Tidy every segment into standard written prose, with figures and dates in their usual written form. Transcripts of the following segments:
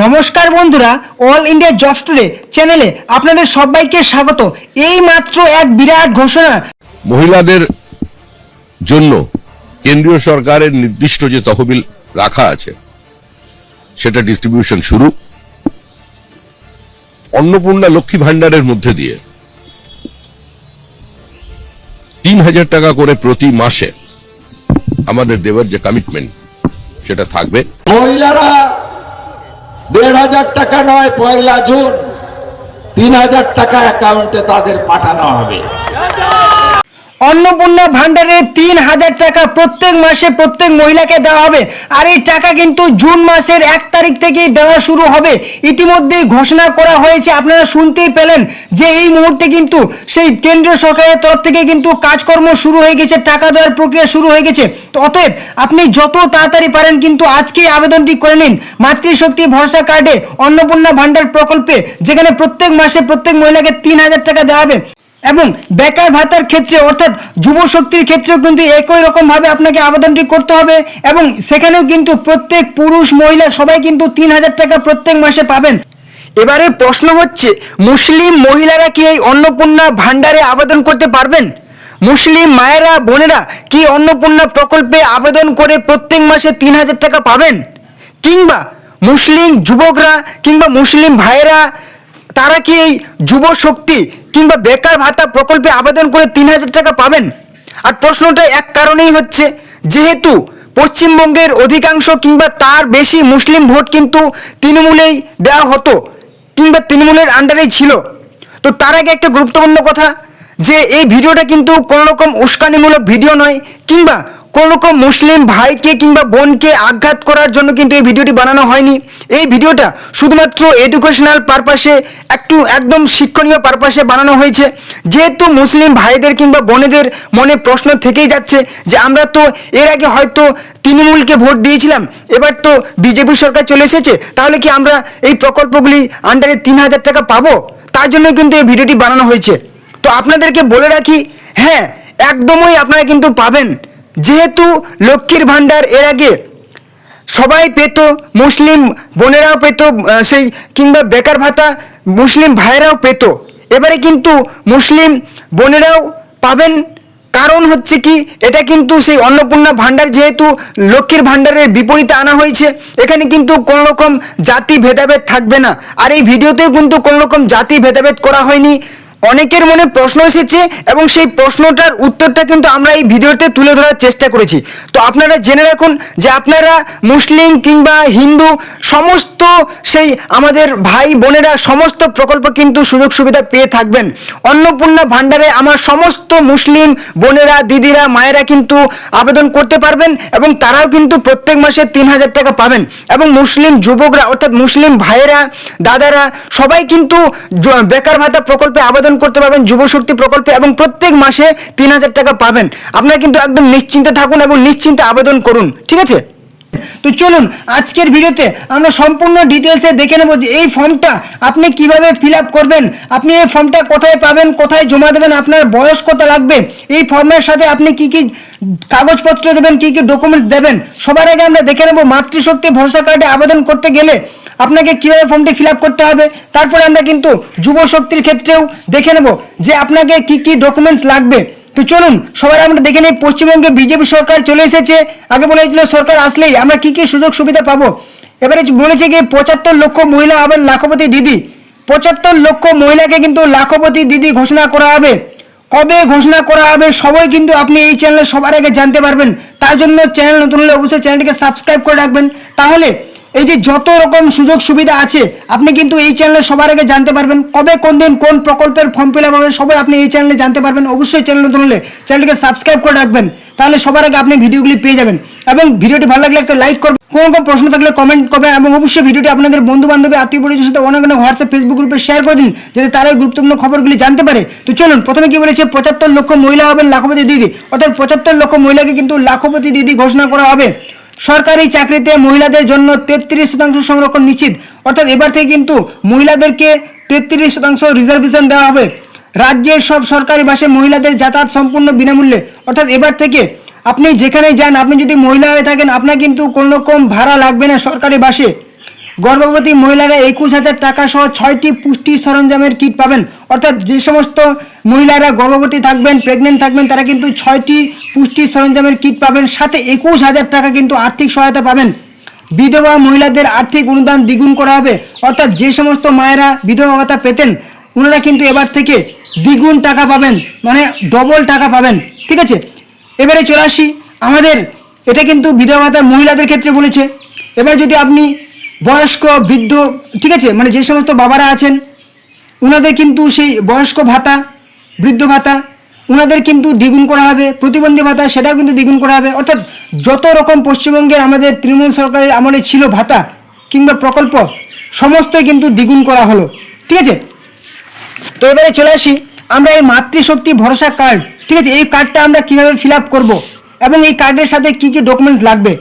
নমস্কার বন্ধুরা, all India jobs today চ্যানেলে আপনাদের সবাইকে স্বাগত। এই মাত্র এক বিরাট ঘোষণা। মহিলাদের জন্য কেন্দ্রীয় সরকারের নির্দিষ্ট যে তহবিল রাখা আছে সেটা ডিস্ট্রিবিউশন শুরু। অন্নপূর্ণা লক্ষ্মী ভান্ডারের মধ্যে দিয়ে ৩,০০০ টাকা করে প্রতি মাসে আমাদের দেওয়ার যে কমিটমেন্ট সেটা থাকবে। মহিলারা ১,৫০০ টাকা নয়, ১ জুন ৩,০০০ টাকা অ্যাকাউন্টে তাদের পাঠানো হবে। অন্নপূর্ণা ভান্ডারে ৩,০০০ টাকা প্রত্যেক মাসে প্রত্যেক মহিলাকে দেওয়া হবে। আর এই টাকা কিন্তু জুন মাসের ১ তারিখ থেকেই দেওয়া শুরু হবে। ইতিমধ্যেই ঘোষণা করা হয়েছে, আপনারা শুনতেই পেলেন যে এই মুহূর্তে কিন্তু সেই কেন্দ্রীয় সরকারের তরফ থেকে কিন্তু কাজকর্ম শুরু হয়ে গেছে, টাকা দেওয়ার প্রক্রিয়া শুরু হয়ে গেছে। তো অতএব আপনি যত তাড়াতাড়ি পারেন কিন্তু আজকেই আবেদনটি করে নিন মাতৃশক্তি ভরসা কার্ডে অন্নপূর্ণা ভান্ডার প্রকল্পে, যেখানে প্রত্যেক মাসে প্রত্যেক মহিলাকে ৩,০০০ টাকা দেওয়া হবে। এবং বেকার ভাতার ক্ষেত্রে অর্থাৎ যুব শক্তির ক্ষেত্রেও কিন্তু একই রকম ভাবে আপনাকে আবেদনটি করতে হবে এবং সেখানেও কিন্তু প্রত্যেক পুরুষ মহিলা সবাই কিন্তু ৩,০০০ টাকা প্রত্যেক মাসে পাবেন। এবারে প্রশ্ন হচ্ছে, মুসলিম মহিলারা কি এই অন্নপূর্ণা ভান্ডারে আবেদন করতে পারবেন? মুসলিম মায়েরা বোনেরা কি অন্নপূর্ণা প্রকল্পে আবেদন করে প্রত্যেক মাসে ৩,০০০ টাকা পাবেন? কিংবা মুসলিম যুবকরা কিংবা মুসলিম ভাইয়েরা তারা কি এই যুব শক্তি কিংবা বেকার ভাতা প্রকল্পে আবেদন করে ৩,০০০ টাকা পাবেন? আর প্রশ্নটা এক কারণেই হচ্ছে, যেহেতু পশ্চিমবঙ্গের অধিকাংশ কিংবা তার বেশি মুসলিম ভোট কিন্তু তৃণমূলেই দেওয়া হতো কিংবা তৃণমূলের আন্ডারেই ছিল। তো তার আগে একটা গুরুত্বপূর্ণ কথা, যে এই ভিডিওটা কিন্তু কোনো রকম উস্কানিমূলক ভিডিও নয় কিংবা কোনো রকম মুসলিম ভাইকে কিংবা বোনকে আঘাত করার জন্য কিন্তু এই ভিডিওটি বানানো হয়নি। এই ভিডিওটা শুধুমাত্র এডুকেশনাল পারপাসে, একদম শিক্ষণীয় পারপাসে বানানো হয়েছে। যেহেতু মুসলিম ভাইদের কিংবা বোনেদের মনে প্রশ্ন থেকেই যাচ্ছে যে আমরা তো এর আগে হয়তো তৃণমূলকে ভোট দিয়েছিলাম, এবার তো বিজেপি সরকার চলে এসেছে, তাহলে কি আমরা এই প্রকল্পগুলি আন্ডারে ৩,০০০ টাকা পাবো? তার জন্য কিন্তু এই ভিডিওটি বানানো হয়েছে। তো আপনাদেরকে বলে রাখি, হ্যাঁ একদমই আপনারা কিন্তু পাবেন। যেহেতু লক্ষ্মীর ভান্ডার এর আগে সবাই পেত, মুসলিম বোনেরাও পেত সেই কিংবা বেকার ভাতা মুসলিম ভাইয়েরাও পেত, এবারে কিন্তু মুসলিম বোনেরাও পাবেন। কারণ হচ্ছে কি, এটা কিন্তু সেই অন্নপূর্ণা ভান্ডার যেহেতু লক্ষ্মীর ভান্ডারের বিপরীতে আনা হয়েছে, এখানে কিন্তু কোনো রকম জাতি ভেদাভেদ থাকবে না। আর এই ভিডিওতেও কিন্তু কোনো রকম জাতি ভেদাভেদ করা হয়নি। অনেকের মনে প্রশ্ন এসেছে এবং সেই প্রশ্নটার উত্তরটা কিন্তু আমরা এই ভিডিওতে তুলে ধরার চেষ্টা করেছি। তো আপনারা জেনে রাখুন যে আপনারা মুসলিম কিংবা হিন্দু সমস্ত সেই আমাদের ভাই বোনেরা সমস্ত প্রকল্প কিন্তু সুযোগ সুবিধা পেয়ে থাকবেন। অন্নপূর্ণা ভান্ডারে আমার সমস্ত মুসলিম বোনেরা, দিদিরা, মায়েরা কিন্তু আবেদন করতে পারবেন এবং তারাও কিন্তু প্রত্যেক মাসে ৩,০০০ টাকা পাবেন। এবং মুসলিম যুবকরা অর্থাৎ মুসলিম ভাইয়েরা, দাদারা সবাই কিন্তু বেকার ভাতা প্রকল্পে আবেদন করতে পারবেন, যুবশক্তি প্রকল্পে, এবং প্রত্যেক মাসে ৩,০০০ টাকা পাবেন। আপনারা কিন্তু একদম নিশ্চিন্তে থাকুন এবং নিশ্চিন্তে আবেদন করুন, ঠিক আছে? তো চলুন আজকের ভিডিওতে আমরা সম্পূর্ণ ডিটেলসে দেখে নেব যে এই ফর্মটা আপনি কিভাবে ফিল আপ করবেন, আপনি এই ফর্মটা কোথায় পাবেন, কোথায় জমা দেবেন, আপনার বয়স কত লাগবে, এই ফর্মের সাথে আপনি কি কি কাগজপত্র দেবেন, কি কি ডকুমেন্টস দেবেন। সবার আগে আমরা দেখে নেব মাতৃশক্তি ভরসা কার্ডে আবেদন করতে গেলে আপনাকে কিভাবে ফর্মটি ফিল আপ করতে হবে। তারপরে আমরা কিন্তু যুব শক্তির ক্ষেত্রেও দেখে নেব যে আপনাকে কি কি ডকুমেন্টস লাগবে। তো চলুন সবাই আমরা দেখে নিই। পশ্চিমবঙ্গে বিজেপি সরকার চলে এসেছে। আগে বলেছিল সরকার আসলেই আমরা কি কি সুযোগ সুবিধা পাবো। এবারে বলেছে কি ৭৫ লক্ষ মহিলা হবেন লাখপতি দিদি। ৭৫ লক্ষ মহিলাকে কিন্তু লাখপতি দিদি ঘোষণা করা হবে। কবে ঘোষণা করা হবে সবাই কিন্তু আপনি এই চ্যানেলে সবার আগে জানতে পারবেন। তার জন্য চ্যানেল নতুন হলে অবশ্যই চ্যানেলটিকে সাবস্ক্রাইব করে রাখবেন। তাহলে এই যে যত রকম সুযোগ সুবিধা আছে আপনি কিন্তু এই চ্যানেলে সবার আগে জানতে পারবেন। কবে কোন দিন কোন প্রকল্পের ফর্ম ফিল আপ হবে সবাই আপনি এই চ্যানেলে জানতে পারবেন। অবশ্যই চ্যানেল নতুন হলে চ্যানেলটিকে সাবস্ক্রাইব করে রাখবেন, তাহলে সবার আগে আপনি ভিডিওগুলি পেয়ে যাবেন। এবং ভিডিওটি ভালো লাগলে একটা লাইক করবেন, কোনো রকম প্রশ্ন থাকলে কমেন্ট করবেন এবং অবশ্যই ভিডিওটি আপনাদের বন্ধু বান্ধবী, আত্মীয় পরিজনের সাথে অনেক হোয়াটসঅ্যাপ, ফেসবুক গ্রুপে শেয়ার করে দিন, যাতে তারা এই গুরুত্বপূর্ণ খবরগুলি জানতে পারে। তো চলুন প্রথমে কি বলেছে, ৭৫ লক্ষ মহিলা হবেন লাখপতি দিদি, অর্থাৎ ৭৫ লক্ষ মহিলাকে কিন্তু লাখপতি দিদি ঘোষণা করা হবে। সরকারি চাকরিতে মহিলাদের জন্য ৩৩% সংরক্ষণ নিশ্চিত, অর্থাৎ এবার থেকে কিন্তু মহিলাদেরকে ৩৩% রিজার্ভেশন দেওয়া হবে। রাজ্যের সব সরকারি বাসে মহিলাদের যাতায়াত সম্পূর্ণ বিনামূল্যে, অর্থাৎ এবার থেকে আপনি যেখানে যান, আপনি যদি মহিলা হয়ে থাকেন আপনার কিন্তু কোনো রকম ভাড়া লাগবে না সরকারি বাসে। গর্ভবতী মহিলারা 21,000 টাকা সহ 6টি পুষ্টি সরঞ্জামের কিট পাবেন। অর্থাৎ যে সমস্ত মহিলারা গর্ভবতী থাকবেন, প্রেগনেন্ট থাকবেন, তারা কিন্তু 6টি পুষ্টি সরঞ্জামের কিট পাবেন, সাথে 21,000 টাকা কিন্তু আর্থিক সহায়তা পাবেন। বিধবা মহিলাদের আর্থিক অনুদান দ্বিগুণ করা হবে। অর্থাৎ যে সমস্ত মায়েরা বিধবা ভাতা পেতেন, ওনারা কিন্তু এবার থেকে দ্বিগুণ টাকা পাবেন, মানে ডবল টাকা পাবেন। ঠিক আছে, এবারে চলে আসি আমাদের, এটা কিন্তু বিধবা ভাতা মহিলাদের ক্ষেত্রে বলেছে। এবার যদি আপনি বয়স্ক, বৃদ্ধ, ঠিক আছে, মানে যে সমস্ত বাবারা আছেন, ওনাদের কিন্তু সেই বয়স্ক ভাতা, বৃদ্ধ ভাতা, ওনাদের কিন্তু দ্বিগুণ করা হবে। প্রতিবন্ধী ভাতা, সেটাও কিন্তু দ্বিগুণ করা হবে। অর্থাৎ যত রকম পশ্চিমবঙ্গের আমাদের তৃণমূল সরকারের আমলে ছিল ভাতা কিংবা প্রকল্প, সমস্তই কিন্তু দ্বিগুণ করা হলো। ঠিক আছে, তো এবারে চলে আসি আমরা এই মাতৃশক্তি ভরসা কার্ড, ঠিক আছে, এই কার্ডটা আমরা কীভাবে ফিল আপ করবো এবং এই কার্ডের সাথে কী কী ডকুমেন্টস লাগবে।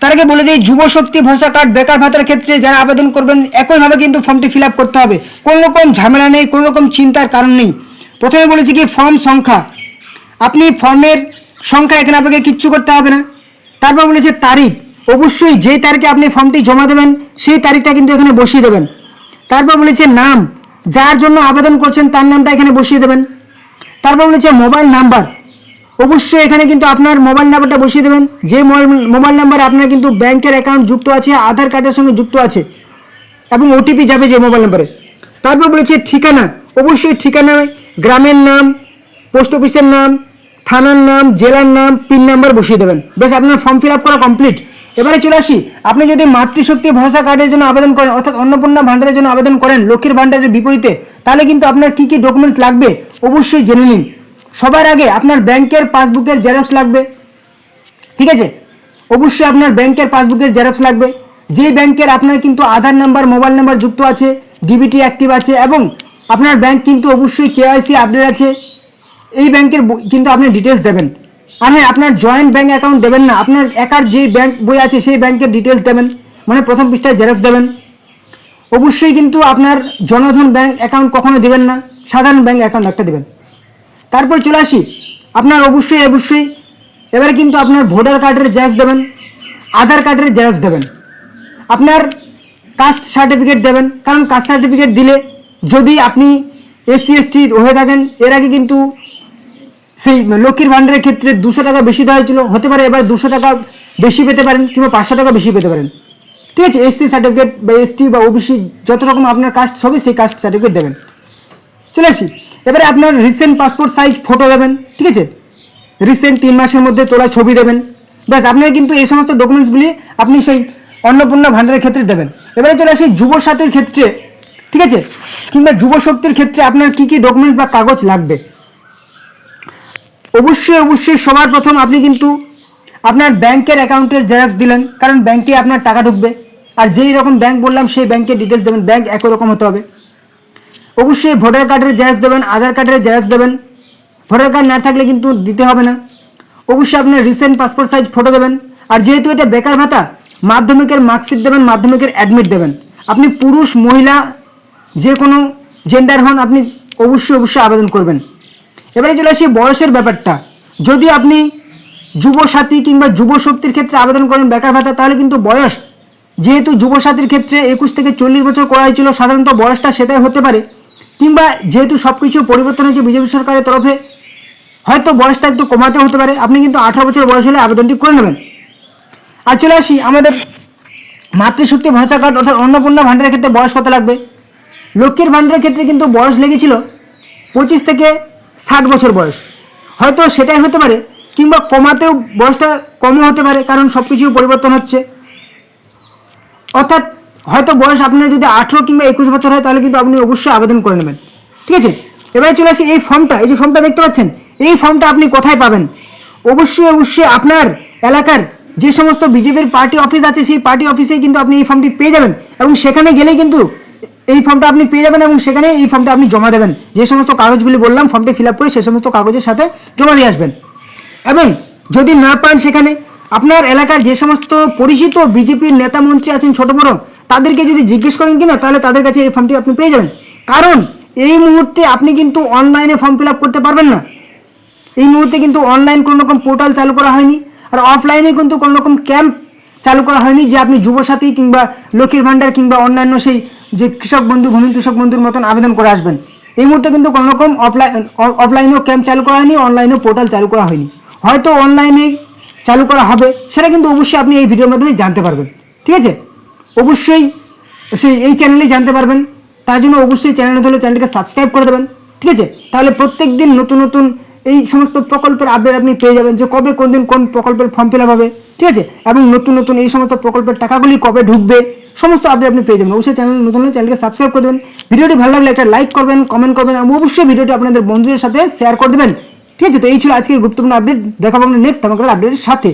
তার আগে বলে দিই, যুব শক্তি ভরসা কার্ড বেকার ভাতার ক্ষেত্রে যারা আবেদন করবেন একইভাবে কিন্তু ফর্মটি ফিল আপ করতে হবে। কোনো রকম ঝামেলা নেই, কোনো রকম চিন্তার কারণ নেই। প্রথমে বলেছি কি ফর্ম সংখ্যা, আপনি ফর্মের সংখ্যা এখানে আপনাকে কিচ্ছু করতে হবে না। তারপর বলেছে তারিখ, অবশ্যই যেই তারিখে আপনি ফর্মটি জমা দেবেন সেই তারিখটা কিন্তু এখানে বসিয়ে দেবেন। তারপর বলেছে নাম, যার জন্য আবেদন করছেন তার নামটা এখানে বসিয়ে দেবেন। তারপর বলেছে মোবাইল নাম্বার, অবশ্যই এখানে কিন্তু আপনার মোবাইল নাম্বারটা বসিয়ে দেবেন, যে মোবাইল নাম্বার আপনার কিন্তু ব্যাংকের অ্যাকাউন্ট যুক্ত আছে, আধার কার্ডের সঙ্গে যুক্ত আছে, এবং ওটিপি যাবে যে মোবাইল নাম্বারে। তারপর বলেছে ঠিকানা, অবশ্যই ঠিকানায় গ্রামের নাম, পোস্ট অফিসের নাম, থানার নাম, জেলার নাম, পিন নাম্বার বসিয়ে দেবেন। বেশ, আপনার ফর্ম ফিল আপ করা কমপ্লিট। এবারে চলে আসি, আপনি যদি মাতৃশক্তি ভরসা কার্ডের জন্য আবেদন করেন, অর্থাৎ অন্নপূর্ণা ভাণ্ডারের জন্য আবেদন করেন লক্ষ্মীর ভাণ্ডারের বিপরীতে, তাহলে কিন্তু আপনার কী কী ডকুমেন্টস লাগবে অবশ্যই জেনে নিন। সবার আগে আপনার ব্যাংকের পাসবুকের জেরক্স লাগবে। ঠিক আছে, অবশ্যই আপনার ব্যাংকের পাসবুকের জেরক্স লাগবে। যেই ব্যাংকের আপনার কিন্তু আধার নাম্বার, মোবাইল নাম্বার যুক্ত আছে, ডিবিটি অ্যাক্টিভ আছে, এবং আপনার ব্যাংক কিন্তু অবশ্যই কেওয়াইসি আপডেট আছে, এই ব্যাংকের কিন্তু আপনি ডিটেলস দেবেন। আর হ্যাঁ, আপনার জয়েন্ট ব্যাংক অ্যাকাউন্ট দেবেন না, আপনার একার যে ব্যাংক বই আছে সেই ব্যাংকের ডিটেলস দেবেন, মানে প্রথম পৃষ্ঠায় জেরক্স দেবেন। অবশ্যই কিন্তু আপনার জনধন ব্যাংক অ্যাকাউন্ট কখনো দেবেন না, সাধারণ ব্যাংক অ্যাকাউন্ট একটা দেবেন। তারপর চলে আসি, আপনার অবশ্যই এবারে কিন্তু আপনার ভোটার কার্ডের জেরক্স দেবেন, আধার কার্ডের জেরক্স দেবেন, আপনার কাস্ট সার্টিফিকেট দেবেন। কারণ কাস্ট সার্টিফিকেট দিলে যদি আপনি SC ST হয়ে থাকেন, এর আগে কিন্তু সেই লক্ষ্মীর ভাণ্ডারের ক্ষেত্রে 200 টাকা বেশি দেওয়া হয়েছিল, হতে পারে এবার 200 টাকা বেশি পেতে পারেন কিংবা 500 টাকা বেশি পেতে পারেন। ঠিক আছে, SC সার্টিফিকেট বা ST বা OBC যত রকম আপনার কাস্ট হবে সেই কাস্ট সার্টিফিকেট দেবেন। চলে আসি, এবারে আপনার রিসেন্ট পাসপোর্ট সাইজ ফটো দেবেন। ঠিক আছে, রিসেন্ট 3 মাসের মধ্যে তোলা ছবি দেবেন। ব্যাস, আপনার কিন্তু এই সমস্ত ডকুমেন্টসগুলি আপনি সেই অন্নপূর্ণা ভাণ্ডারের ক্ষেত্রে দেবেন। এবারে চলে আসি যুব সাথীর ক্ষেত্রে, ঠিক আছে, কিংবা যুব শক্তির ক্ষেত্রে আপনার কী কী ডকুমেন্টস বা কাগজ লাগবে। অবশ্যই সবার প্রথম আপনি কিন্তু আপনার ব্যাংকের অ্যাকাউন্টের জেরক্স দিলেন, কারণ ব্যাংকে আপনার টাকা ঢুকবে, আর যেই রকম ব্যাংক বললাম সেই ব্যাংকের ডিটেলস দেবেন, ব্যাংক একই রকম হতে হবে। অবশ্যই ভোটার কার্ডের জেরক্স দেবেন, আধার কার্ডের জেরক্স দেবেন, ভোটার কার্ড না থাকলে কিন্তু দিতে হবে না। অবশ্যই আপনার রিসেন্ট পাসপোর্ট সাইজ ফটো দেবেন। আর যেহেতু এটা বেকার ভাতা, মাধ্যমিকের মার্কশিট দেবেন, মাধ্যমিকের অ্যাডমিট দেবেন। আপনি পুরুষ মহিলা যে কোনো জেন্ডার হন, আপনি অবশ্যই আবেদন করবেন। এবারে চলে আসি বয়সের ব্যাপারটা, যদি আপনি যুব সাথী কিংবা যুব শক্তির ক্ষেত্রে আবেদন করেন বেকার ভাতা, তাহলে কিন্তু বয়স, যেহেতু যুব সাথীর ক্ষেত্রে 21 থেকে 40 বছর করা হয়েছিল, সাধারণত বয়সটা সেটাই হতে পারে, কিংবা যেহেতু সব কিছু পরিবর্তন হয়েছে বিজেপি সরকারের তরফে, হয়তো বয়সটা একটু কমাতে হতে পারে, আপনি কিন্তু 18 বছর বয়স হলে আবেদনটি করে নেবেন। আর চলে আসি আমাদের মাতৃশক্তি ভরসা কার্ড অর্থাৎ অন্নপূর্ণা ভাণ্ডারের ক্ষেত্রে বয়স কত লাগবে। লক্ষ্মীর ভাণ্ডারের ক্ষেত্রে কিন্তু বয়স লেগেছিল 25 থেকে 60 বছর বয়স, হয়তো সেটাই হতে পারে, কিংবা কমাতেও বয়সটা কমও হতে পারে, কারণ সব কিছু পরিবর্তন হচ্ছে। অর্থাৎ হয়তো বয়স আপনার যদি 18 কিংবা 21 বছর হয়, তাহলে কিন্তু আপনি অবশ্যই আবেদন করে নেবেন। ঠিক আছে, এবারে চলে আসি এই ফর্মটা, এই যে ফর্মটা দেখতে পাচ্ছেন, এই ফর্মটা আপনি কোথায় পাবেন। অবশ্যই আপনার এলাকার যে সমস্ত বিজেপির পার্টি অফিস আছে সেই পার্টি অফিসেই কিন্তু আপনি এই ফর্মটি পেয়ে যাবেন, এবং সেখানে গেলেই কিন্তু এই ফর্মটা আপনি পেয়ে যাবেন, এবং সেখানে এই ফর্মটা আপনি জমা দেবেন। যে সমস্ত কাগজগুলি বললাম ফর্মটি ফিল আপ করে সেই সমস্ত কাগজের সাথে জমা দিয়ে আসবেন। এবং যদি না পান, সেখানে আপনার এলাকার যে সমস্ত পরিচিত বিজেপির নেতা মন্ত্রী আছেন ছোট বড়, তাদেরকে যদি জিজ্ঞেস করেন কিনা, তাহলে তাদের কাছে এই ফর্মটি আপনি পেয়ে যাবেন। কারণ এই মুহূর্তে আপনি কিন্তু অনলাইনে ফর্ম ফিল আপ করতে পারবেন না, এই মুহূর্তে কিন্তু অনলাইন কোনো রকম পোর্টাল চালু করা হয়নি, আর অফলাইনে কিন্তু কোনো রকম ক্যাম্প চালু করা হয়নি যে আপনি যুবসাথী কিংবা লক্ষ্মীর ভান্ডার কিংবা অন্যান্য সেই যে কৃষক বন্ধু ভূমি কৃষক বন্ধুর মতন আবেদন করে আসবেন। এই মুহূর্তে কিন্তু কোনো রকম অফলাইনেও ক্যাম্প চালু করা হয়নি, অনলাইনেও পোর্টাল চালু করা হয়নি। হয়তো অনলাইনে চালু করা হবে, সেটা কিন্তু অবশ্যই আপনি এই ভিডিওর মাধ্যমে জানতে পারবেন। ঠিক আছে, অবশ্যই এই চ্যানেলে জানতে পারবেন। তার জন্য অবশ্যই চ্যানেলে ধরে চ্যানেলটিকে সাবস্ক্রাইব করে দেবেন। ঠিক আছে, তাহলে প্রত্যেক দিন নতুন নতুন এই সমস্ত প্রকল্পের আপডেট আপনি পেয়ে যাবেন, যে কবে কোন দিন কোন প্রকল্পের ফর্ম ফিল আপ হবে। ঠিক আছে, এবং নতুন নতুন এই সমস্ত প্রকল্পের টাকাগুলি কবে ঢুকবে সমস্ত আপডেট আপনি পেয়ে যাবেন। অবশ্যই চ্যানেল নতুন হলে চ্যানেলকে সাবস্ক্রাইব করে দেবেন। ভিডিওটি ভালো লাগলে একটা লাইক করবেন, কমেন্ট করবেন এবং অবশ্যই ভিডিওটি আপনাদের বন্ধুদের সাথে শেয়ার করে দেবেন। ঠিক আছে, তো এই ছিল আজকের গুরুত্বপূর্ণ আপডেট। দেখাবো আমরা নেক্সট ধামাকাদার আপডেটের সাথে।